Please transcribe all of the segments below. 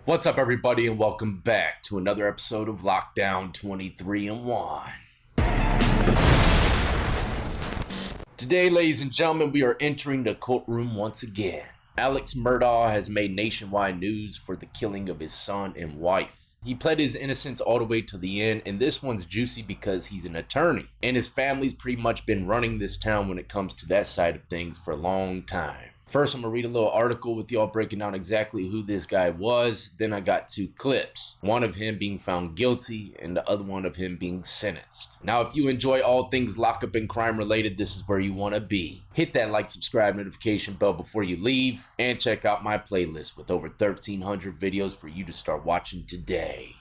What's up, everybody, and welcome back to another episode of Lockdown 23 and 1. Today, ladies and gentlemen, we are entering the courtroom once again. Alex Murdaugh has made nationwide news for the killing of his son and wife. He pled his innocence all the way to the end, and this one's juicy because he's an attorney, and his family's pretty much been running this town when it comes to that side of things for a long time. First, I'm going to read a little article with y'all breaking down exactly who this guy was. Then I got two clips, one of him being found guilty and the other one of him being sentenced. Now, if you enjoy all things lockup and crime related, this is where you want to be. Hit that like, subscribe, notification bell before you leave, and check out my playlist with over 1,300 videos for you to start watching today.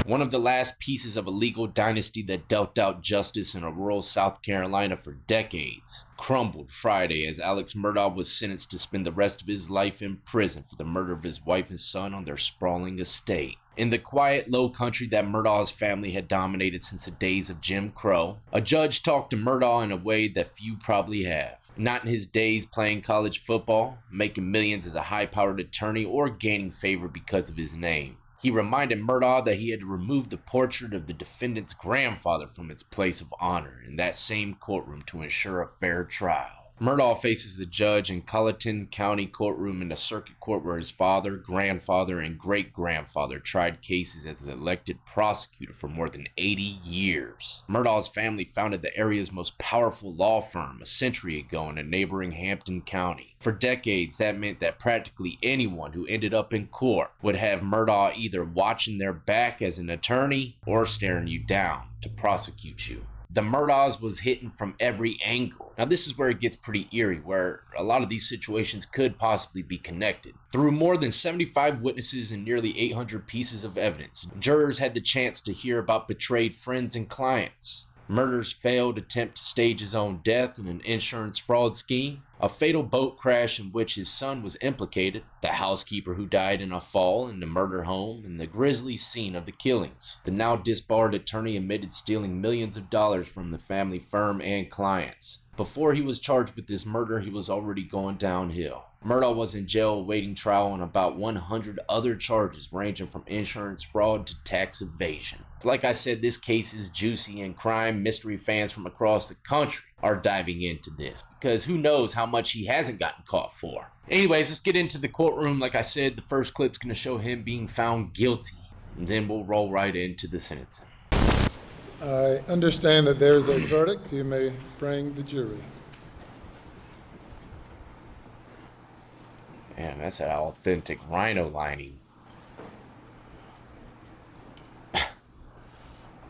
One of the last pieces of a legal dynasty that dealt out justice in a rural South Carolina for decades crumbled Friday as Alex Murdaugh was sentenced to spend the rest of his life in prison for the murder of his wife and son on their sprawling estate. In the quiet, low country that Murdaugh's family had dominated since the days of Jim Crow, a judge talked to Murdaugh in a way that few probably have. Not in his days playing college football, making millions as a high-powered attorney, or gaining favor because of his name. He reminded Murdaugh that he had removed the portrait of the defendant's grandfather from its place of honor in that same courtroom to ensure a fair trial. Murdaugh faces the judge in Colleton County courtroom in the circuit court where his father, grandfather, and great-grandfather tried cases as an elected prosecutor for more than 80 years. Murdaugh's family founded the area's most powerful law firm a century ago in a neighboring Hampton County. For decades, that meant that practically anyone who ended up in court would have Murdaugh either watching their back as an attorney or staring you down to prosecute you. The Murdaughs was hitting from every angle. Now this is where it gets pretty eerie, where a lot of these situations could possibly be connected. Through more than 75 witnesses and nearly 800 pieces of evidence, jurors had the chance to hear about betrayed friends and clients, Murder's failed attempt to stage his own death in an insurance fraud scheme, a fatal boat crash in which his son was implicated, the housekeeper who died in a fall in the murder home, and the grisly scene of the killings. The now disbarred attorney admitted stealing millions of dollars from the family firm and clients. Before he was charged with this murder, he was already going downhill. Murdaugh was in jail awaiting trial on about 100 other charges ranging from insurance fraud to tax evasion. Like I said, this case is juicy, and crime mystery fans from across the country are diving into this because who knows how much he hasn't gotten caught for. Anyways, let's get into the courtroom. Like I said, the first clip's going to show him being found guilty, and then we'll roll right into the sentencing. I understand that there's a verdict. You may bring the jury. Man, that's that authentic rhino lining.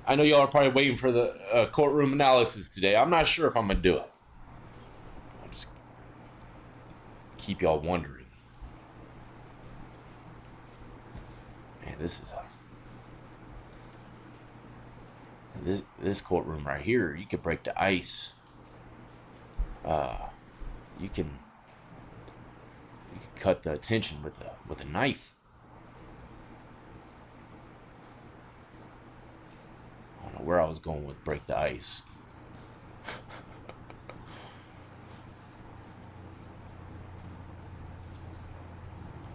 I know y'all are probably waiting for the courtroom analysis today. I'm not sure if I'm going to do it. I'll just keep y'all wondering. Man, this is this courtroom right here. You could break the ice. You can cut the tension with a knife. I don't know where I was going with break the ice.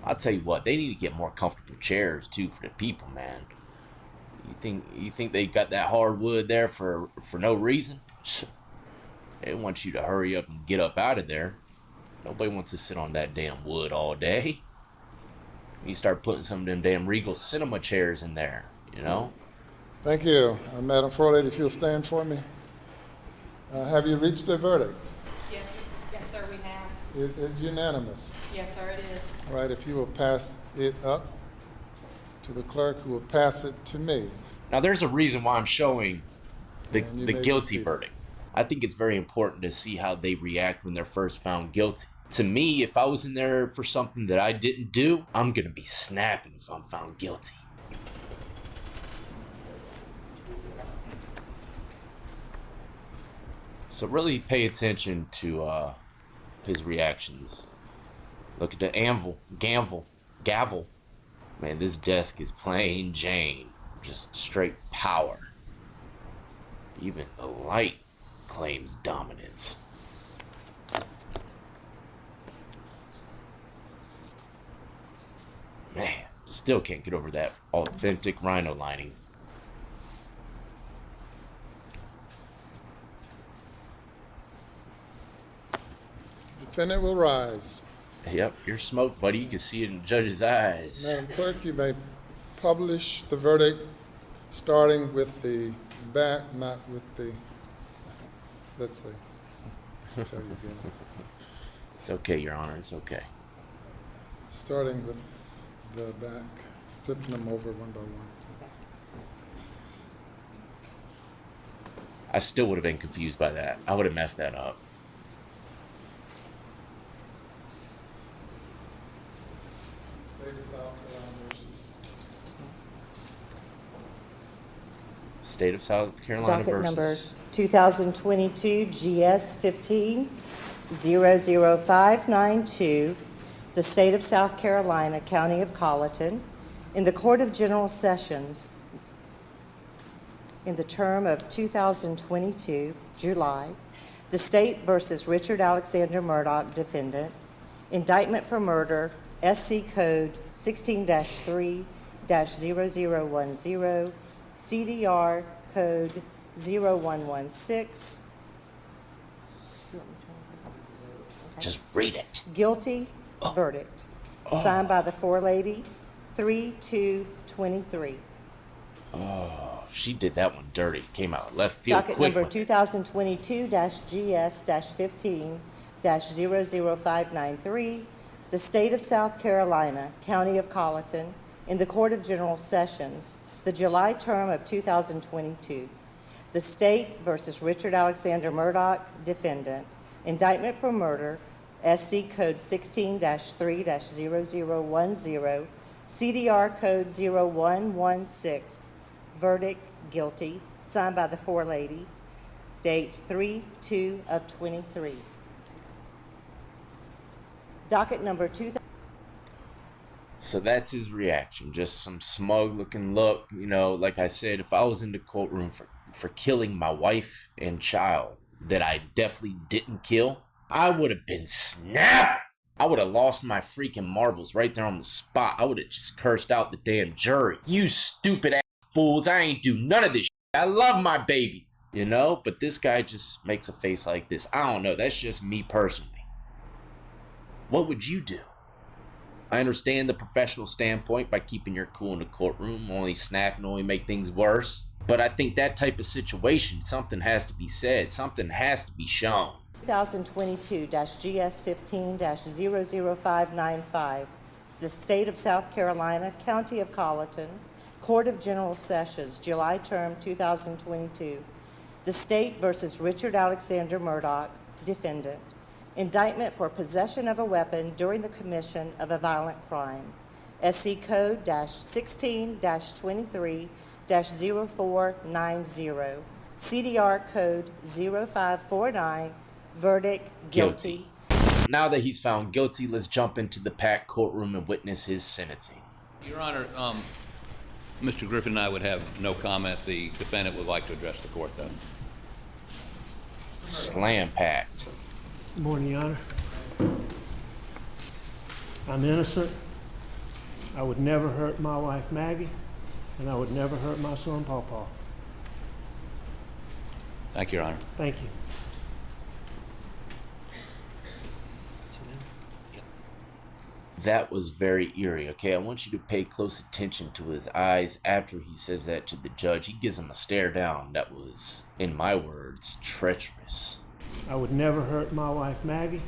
I'll tell you what, they need to get more comfortable chairs too for the people, man. You think they got that hardwood there for no reason? They want you to hurry up and get up out of there. Nobody wants to sit on that damn wood all day. You start putting some of them damn Regal cinema chairs in there, you know? Thank you. Madam Forlady, if you'll stand for me. Have you reached a verdict? Yes, sir, we have. Is it unanimous? Yes, sir, it is. All right, if you will pass it up to the clerk, who will pass it to me. Now, there's a reason why I'm showing the guilty proceed. verdict. I think it's very important to see how they react when they're first found guilty. To me, if I was in there for something that I didn't do, I'm going to be snapping if I'm found guilty. So really pay attention to his reactions. Look at the gavel. Man, this desk is plain Jane. Just straight power. Even the light claims dominance. Man, it's Still can't get over that authentic rhino lining. Defendant will rise. Yep, you're smoked, buddy. You can see it in the judge's eyes. Madam Clerk, you may publish the verdict starting with the back, not with the, let's see. I'll tell you again. It's okay, Your Honor. It's okay. Starting with the back, flipping them over one by one. I still would have been confused by that. I would have messed that up. State of South Carolina versus. State of South Carolina Docket number versus 2022 GS 15-00592, the State of South Carolina, County of Colleton, in the Court of General Sessions in the term of 2022, July, the State versus Richard Alexander Murdaugh, defendant, indictment for murder, SC Code 16-3-0010, CDR Code 0116. just read it. Guilty verdict. Signed by the forelady, 3/2/23. She did that one dirty. Came out left field Docket quick. number with it. 2022-GS-15-00593, the State of South Carolina, County of Colleton, in the Court of General Sessions, the July term of 2022. The State versus Richard Alexander Murdaugh, defendant. Indictment for murder, SC Code 16-3-0010, CDR Code 0116. Verdict, guilty. Signed by the forelady. Date 3/2/23. Docket number 2000. So that's his reaction. Just some smug looking look. You know, like I said, if I was in the courtroom for killing my wife and child that I definitely didn't kill, I would have been snapping. I would have lost my freaking marbles right there on the spot. I would have just cursed out the damn jury. You stupid ass fools. I ain't do none of this shit. I love my babies, you know? But this guy just makes a face like this. I don't know. That's just me personally. What would you do? I understand the professional standpoint by keeping your cool in the courtroom, only snapping, only make things worse. But I think that type of situation, something has to be said. Something has to be shown. 2022-GS15-00595, the State of South Carolina, County of Colleton, Court of General Sessions, July term 2022. The State versus Richard Alexander Murdaugh, defendant. Indictment for possession of a weapon during the commission of a violent crime. SC Code -16-23-0490. CDR Code 0549. Verdict, guilty. Now that he's found guilty, let's jump into the packed courtroom and witness his sentencing. Your Honor, Mr. Griffin and I would have no comment. The defendant would like to address the court, though. Slam packed. Good morning, Your Honor. I'm innocent. I would never hurt my wife, Maggie, and I would never hurt my son, Paw Paw. Thank you, Your Honor. Thank you. That was very eerie, okay? I want you to pay close attention to his eyes after he says that to the judge. He gives him a stare down that was, in my words, treacherous. I would never hurt my wife, Maggie,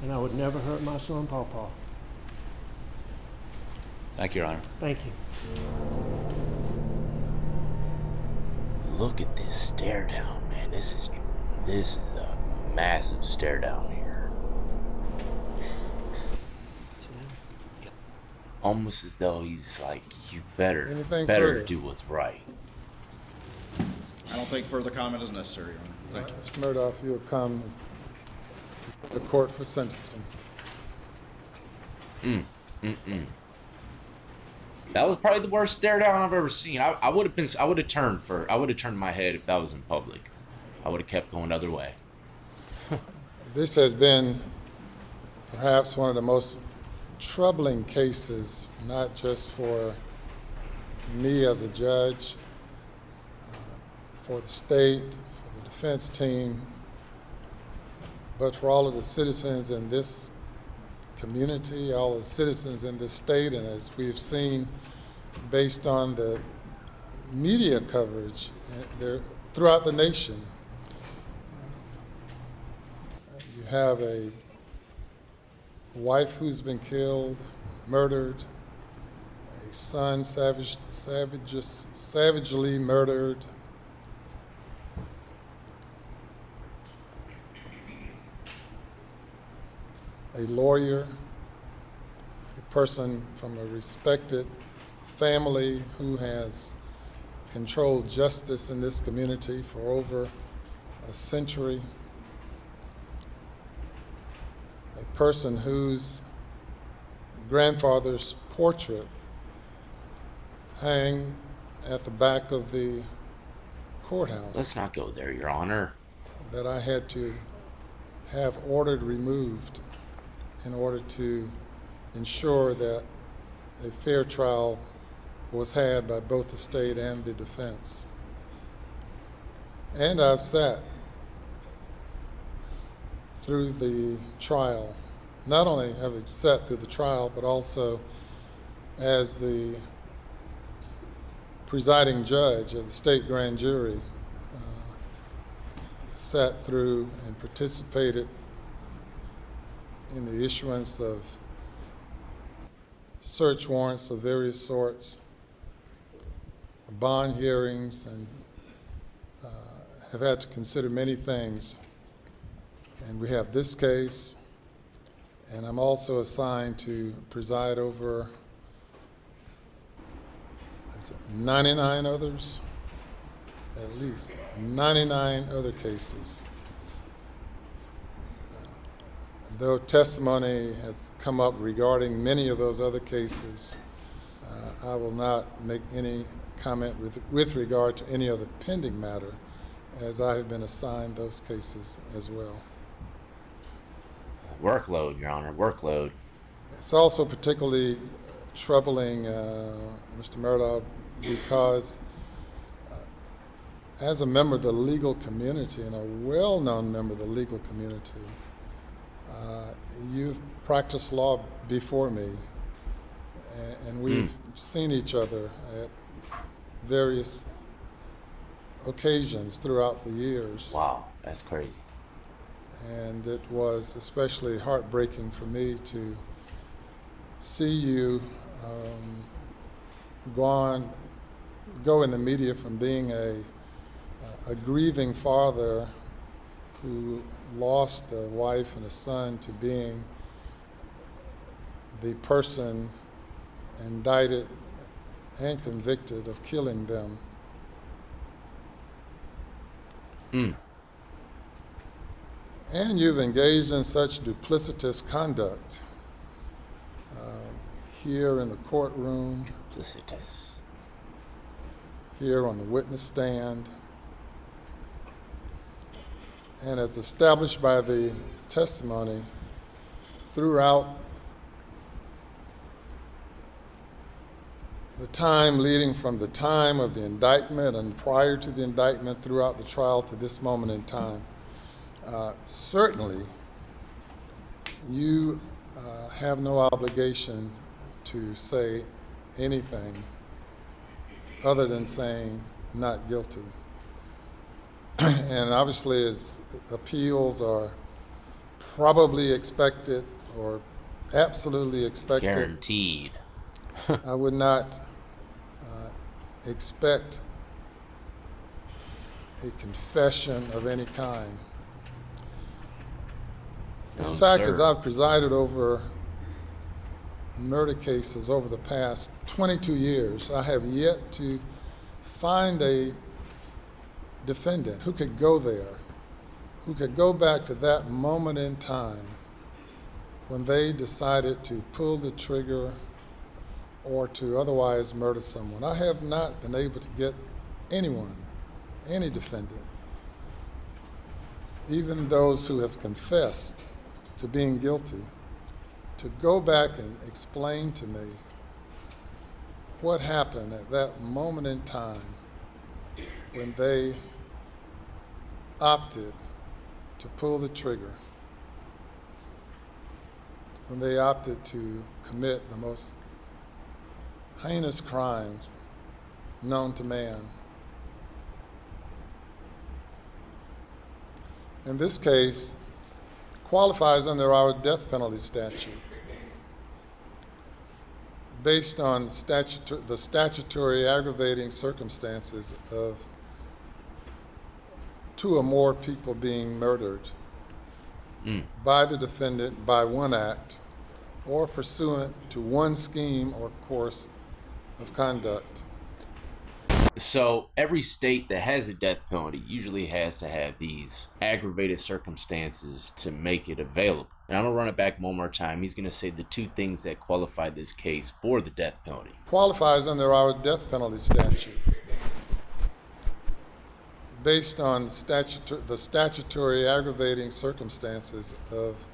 and I would never hurt my son, Paw Paw. Thank you, Your Honor. Thank you. Look at this stare down, man. This is a massive stare down here. Almost as though he's like, you better Anything further? do what's right. I don't think further comment is necessary, Your Honor. Thank you. Mr. Murdaugh, if you'll come to the court for sentencing. That was probably the worst stare down I've ever seen. I would have turned my head if that was in public. I would have kept going the other way. This has been perhaps one of the most troubling cases, not just for me as a judge, for the state, for the defense team, but for all of the citizens in this community, all the citizens in this state, and as we've seen based on the media coverage throughout the nation. You have a wife who's been killed, murdered, a son savagely murdered, a lawyer, a person from a respected family who has controlled justice in this community for over a century, a person whose grandfather's portrait hang at the back of the courthouse. Let's not go there, Your Honor. That I had to have ordered removed in order to ensure that a fair trial was had by both the state and the defense. And I've sat through the trial. Not only have I sat through the trial, but also as the presiding judge of the state grand jury, sat through and participated in the issuance of search warrants of various sorts, bond hearings, and have had to consider many things. And we have this case, and I'm also assigned to preside over 99 others, at least 99 other cases. Though testimony has come up regarding many of those other cases, I will not make any comment with regard to any other pending matter, as I have been assigned those cases as well. Workload, Your Honor, workload. It's also particularly troubling, Mr. Murdaugh, because as a member of the legal community and a well-known member of the legal community, you've practiced law before me, and we've seen each other at various occasions throughout the years. Wow, that's crazy. And it was especially heartbreaking for me to see you go in the media from being a grieving father who lost a wife and a son to being the person indicted and convicted of killing them. And you've engaged in such duplicitous conduct here in the courtroom, Duplicitous. here on the witness stand, and as established by the testimony throughout the time leading from the time of the indictment and prior to the indictment throughout the trial to this moment in time. Certainly, you have no obligation to say anything other than saying not guilty. And obviously, as appeals are probably expected or absolutely expected, Guaranteed. I would not expect a confession of any kind. No, In fact, sir. as I've presided over murder cases over the past 22 years, I have yet to find a defendant who could go there, who could go back to that moment in time when they decided to pull the trigger or to otherwise murder someone. I have not been able to get anyone, any defendant, even those who have confessed to being guilty, to go back and explain to me what happened at that moment in time when they opted to pull the trigger, when they opted to commit the most heinous crimes known to man. In this case, qualifies under our death penalty statute based on the statutory aggravating circumstances of two or more people being murdered by the defendant by one act or pursuant to one scheme or course of conduct. So every state that has a death penalty usually has to have these aggravated circumstances to make it available. And I'm going to run it back one more time. He's going to say the two things that qualify this case for the death penalty. Qualifies under our death penalty statute based on the statutory aggravating circumstances of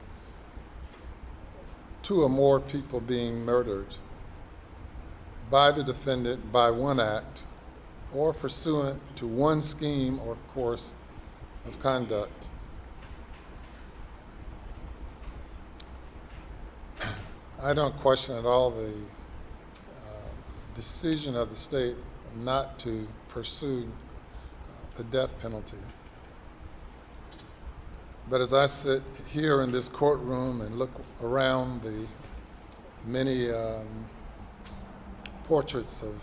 two or more people being murdered by the defendant by one act or pursuant to one scheme or course of conduct. I don't question at all the decision of the state not to pursue the death penalty. But as I sit here in this courtroom and look around the many portraits of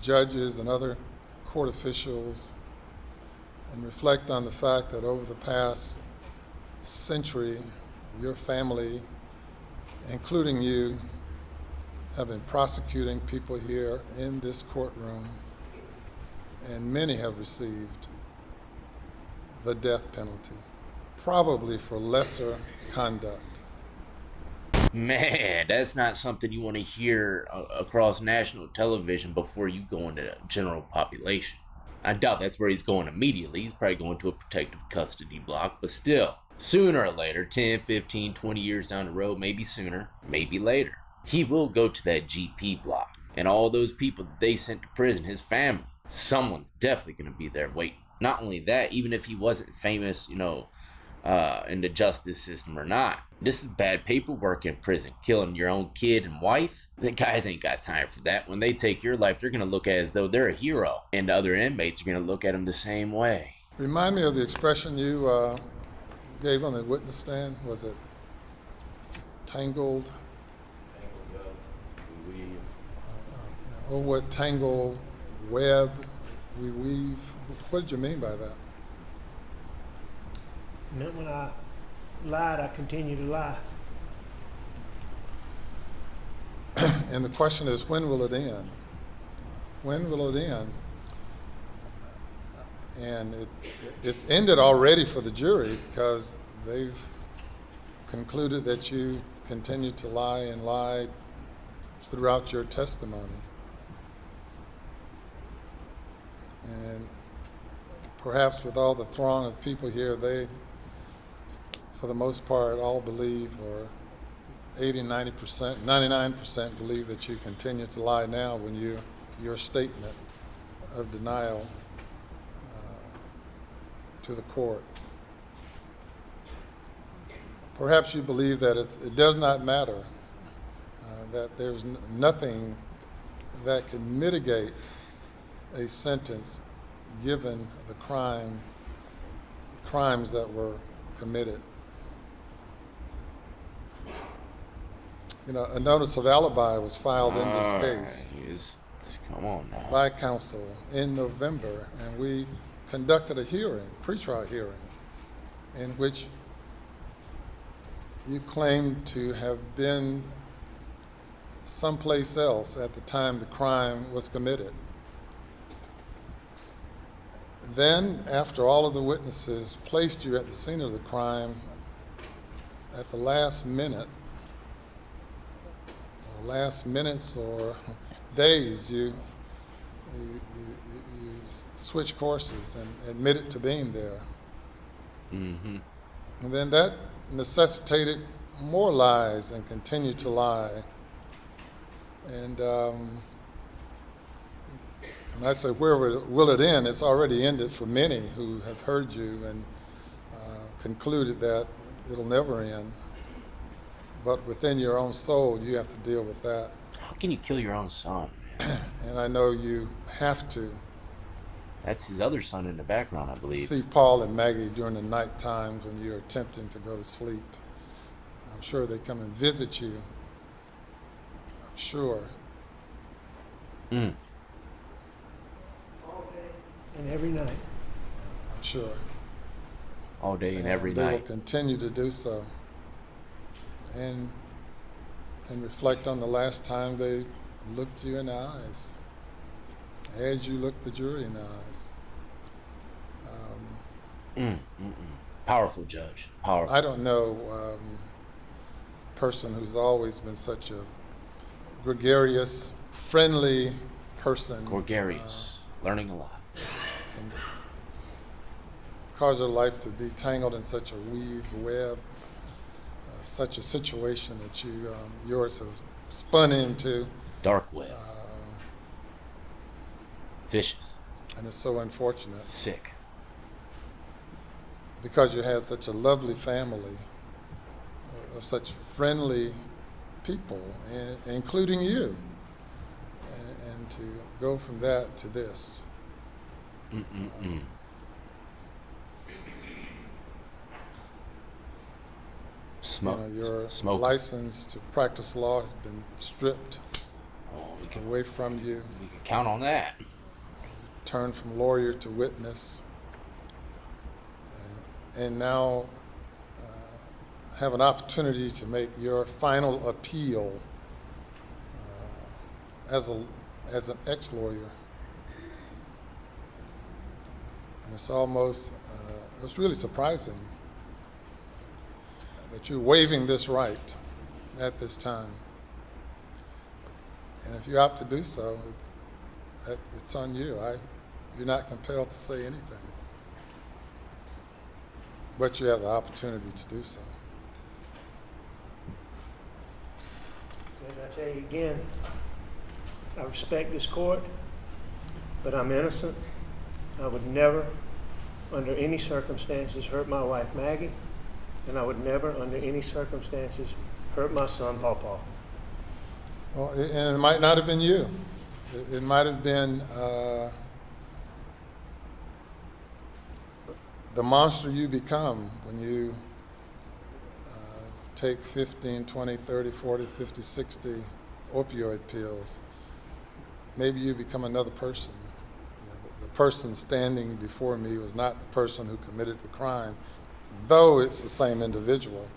judges and other court officials and reflect on the fact that over the past century, your family, including you, have been prosecuting people here in this courtroom, and many have received the death penalty, probably for lesser conduct. Man, that's not something you want to hear across national television before you go into the general population. I doubt that's where he's going immediately. He's probably going to a protective custody block, but still, sooner or later, 10, 15, 20 years down the road, maybe sooner, maybe later, he will go to that GP block. And all those people that they sent to prison, his family, someone's definitely going to be there waiting. Not only that, even if he wasn't famous, in the justice system or not, this is bad paperwork in prison. Killing your own kid and wife, the guys ain't got time for that. When they take your life, they're going to look at it as though they're a hero, and the other inmates are going to look at him the same way. Remind me of the expression you gave on the witness stand. Was it tangled? We weave. Oh, what tangle web we weave. What did you mean by that? And then when I lied, I continue to lie. And the question is, when will it end? When will it end? And it's ended already for the jury because they've concluded that you continued to lie and lied throughout your testimony. And perhaps with all the throng of people here, they, for the most part, all believe, or 80, 90%, 99% believe that you continue to lie now when your statement of denial to the court. Perhaps you believe that it does not matter, that there's nothing that can mitigate a sentence given the crimes that were committed. A notice of alibi was filed in this case Come on now. by counsel in November, and we conducted a hearing, pretrial hearing, in which you claimed to have been someplace else at the time the crime was committed. Then, after all of the witnesses placed you at the scene of the crime, at the last minute, or last minutes or days, you switch courses and admitted to being there. Mm-hmm. And then that necessitated more lies and continue to lie. And I say, where will it end? It's already ended for many who have heard you and concluded that it'll never end. But within your own soul, you have to deal with that. How can you kill your own son, man? And I know you have to. That's his other son in the background, I believe. See Paul and Maggie during the night times when you're attempting to go to sleep. I'm sure they come and visit you. I'm sure. Mm. And every night. I'm sure. All day and every they will night. continue to do so. And reflect on the last time they looked you in the eyes, as you looked the jury in the eyes. Powerful judge. Powerful. I don't know person who's always been such a gregarious, friendly person. Gregarious. Learning a lot. And cause your life to be tangled in such a web, such a situation that yours have spun into. Dark web. Vicious. And it's so unfortunate Sick. because you had such a lovely family of such friendly people, including you, and to go from that to this. Smoke. Your Smoke. license to practice law has been stripped Oh, we can away from you. count on that. Turned from lawyer to witness, and now have an opportunity to make your final appeal as an ex-lawyer. And it's almost, it's really surprising that you're waiving this right at this time. And if you opt to do so, it's on you. You're not compelled to say anything. But you have the opportunity to do so. And I tell you again, I respect this court, but I'm innocent. I would never, under any circumstances, hurt my wife Maggie, and I would never, under any circumstances, hurt my son Pawpaw. Well, and it might not have been you. It might have been the monster you become when you take 15, 20, 30, 40, 50, 60 opioid pills. Maybe you become another person. The person standing before me was not the person who committed the crime, though it's the same individual.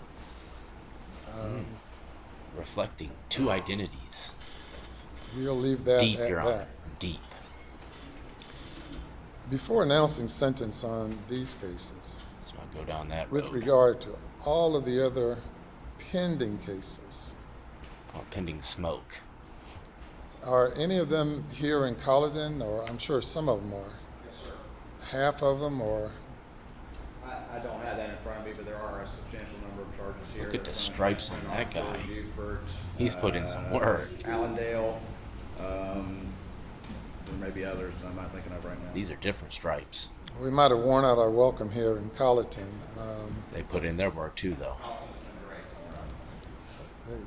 Reflecting two identities. We'll leave that Deep, at Your that. Honor. Deep. Before announcing sentence on these cases, Let's not go down that with road. regard to all of the other pending cases, Pending smoke. are any of them here in Colleton, or I'm sure some of them are? Yes, sir. Half of them, or I don't have that in front of me, but there are a substantial number of charges here. Look at the That's gonna stripes be on that for guy. Beaufort, He's put in some work. Allendale, there may be others that I'm not thinking of right now. These are different stripes. we might have worn out our welcome here in Colleton. They put in their work too, though.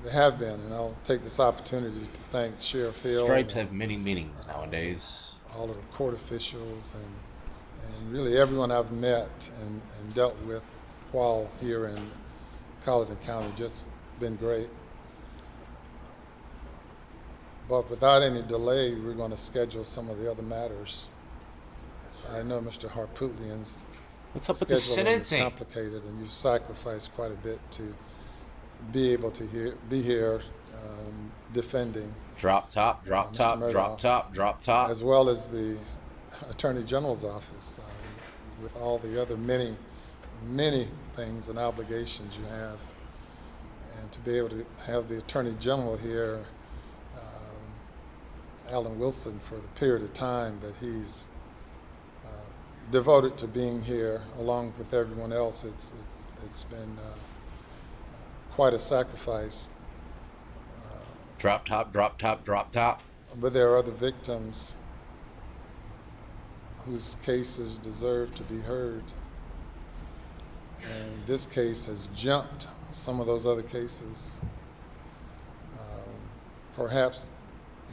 They have been, and I'll take this opportunity to thank Sheriff Hill. Stripes and have many meanings nowadays. all of the court officials and really everyone I've met and dealt with while here in Colleton County. Just been great. But without any delay, we're going to schedule some of the other matters. I know Mr. Harpootlian's What's up with the scheduling is sentencing? complicated, and you've sacrificed quite a bit to be able to be here defending, Drop top, drop Mr. top, Murdaugh. drop top, drop top. as well as the Attorney General's office, with all the other many things and obligations you have. And to be able to have the Attorney General here, Alan Wilson, for the period of time that he's devoted to being here, along with everyone else, it's been quite a sacrifice. Drop top, drop top, drop top. But there are other victims whose cases deserve to be heard. And this case has jumped some of those other cases. Perhaps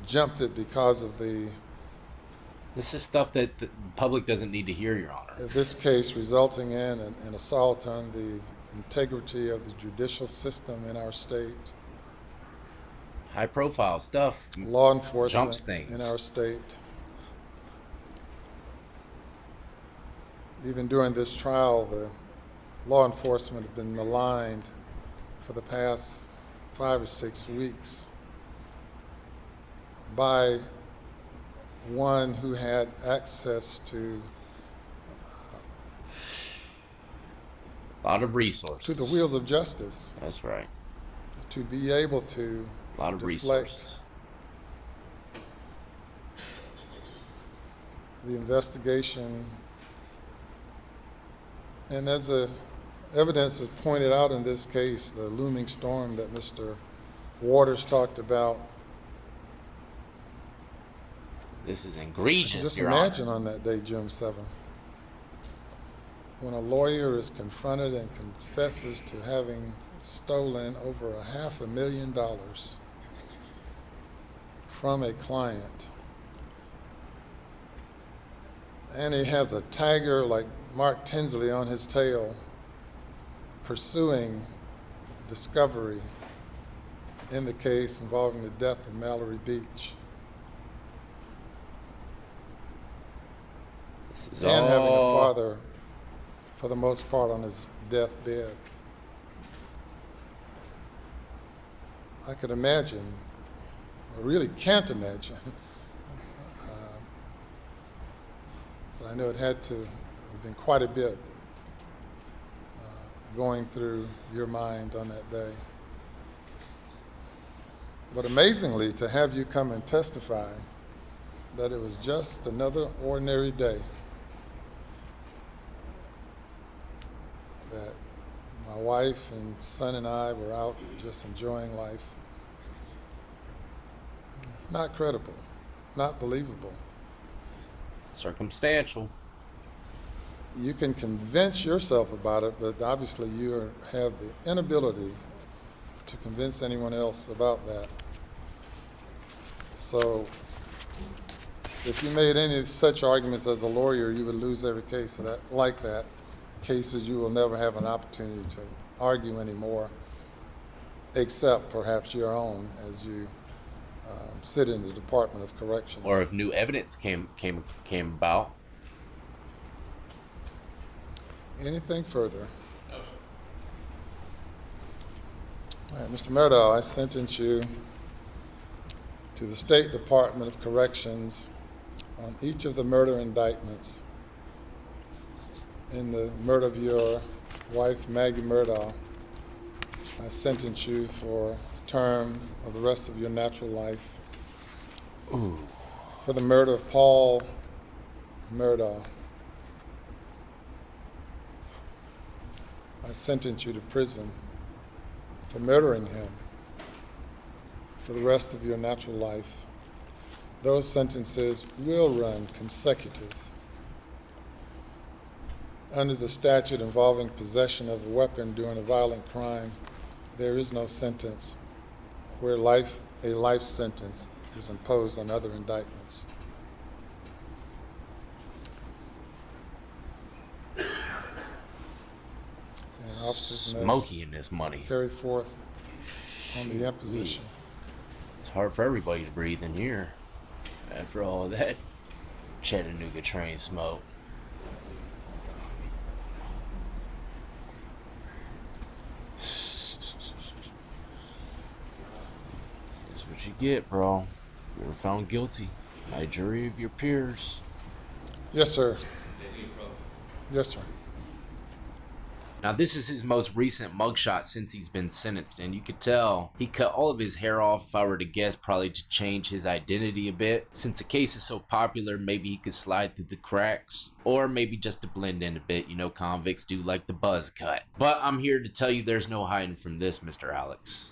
jumped it because of This is stuff that the public doesn't need to hear, Your Honor. this case resulting in an assault on the integrity of the judicial system in our state, High profile stuff. law Jumps enforcement things. in our state. Even during this trial, the law enforcement have been maligned for the past 5 or 6 weeks by one who had access to A lot of resources. the wheels of justice, That's right. to be able to A lot of deflect resources. the investigation. And as the evidence is pointed out in this case, the looming storm that Mr. Waters talked about, This is egregious, just Your imagine Honor. on that day, June 7th, when a lawyer is confronted and confesses to having stolen over $500,000 from a client. And he has a tiger like Mark Tinsley on his tail pursuing discovery in the case involving the death of Mallory Beach. This is And having a all- father, for the most part, on his deathbed. I could imagine, I really can't imagine, but I know it had to have been quite a bit going through your mind on that day. But amazingly, to have you come and testify that it was just another ordinary day, that my wife and son and I were out just enjoying life. Not credible, not believable. circumstantial. You can convince yourself about it, but obviously you have the inability to convince anyone else about that. So if you made any such arguments as a lawyer, you would lose every case of that, like that. Cases you will never have an opportunity to argue anymore, except perhaps your own as you sit in the Department of Corrections. Or if new evidence came about. Anything further? No, sir. All right, Mr. Murdaugh, I sentence you to the State Department of Corrections on each of the murder indictments in the murder of your wife, Maggie Murdaugh. I sentence you for the term of the rest of your natural life. Ooh. For the murder of Paul Murdaugh, I sentence you to prison for murdering him for the rest of your natural life. Those sentences will run consecutive. Under the statute involving possession of a weapon during a violent crime, there is no sentence where a life sentence is imposed on other indictments. And officers may Smoky in this money. carry forth on the imposition. It's hard for everybody to breathe in here after all of that Chattanooga train smoke. That's what you get, bro. You were found guilty by a jury of your peers. Yes, sir. Yes, sir. Now, this is his most recent mugshot since he's been sentenced, and you could tell he cut all of his hair off, if I were to guess, probably to change his identity a bit. Since the case is so popular, maybe he could slide through the cracks, or maybe just to blend in a bit. You know, convicts do like the buzz cut. But I'm here to tell you there's no hiding from this, Mr. Alex.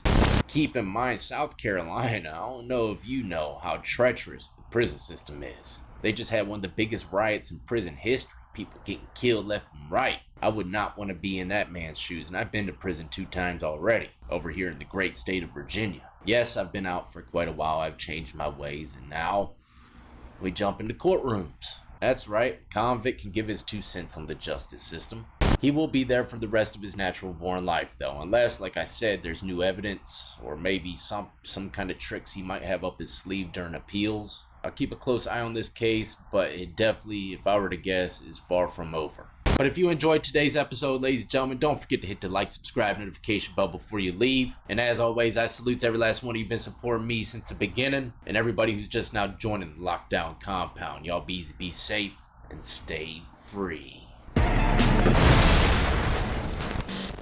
Keep in mind, South Carolina, I don't know if you know how treacherous the prison system is. They just had one of the biggest riots in prison history. People getting killed left and right. I would not want to be in that man's shoes, and I've been to prison 2 times already, over here in the great state of Virginia. Yes, I've been out for quite a while. I've changed my ways, and now we jump into courtrooms. That's right, convict can give his 2 cents on the justice system. He will be there for the rest of his natural born life, though, unless, like I said, there's new evidence, or maybe some kind of tricks he might have up his sleeve during appeals. I'll keep a close eye on this case, but it definitely, if I were to guess, is far from over. But if you enjoyed today's episode, ladies and gentlemen, don't forget to hit the like, subscribe, notification bell before you leave. And as always, I salute every last one of you who've been supporting me since the beginning, and everybody who's just now joining the lockdown compound. Y'all be safe and stay free.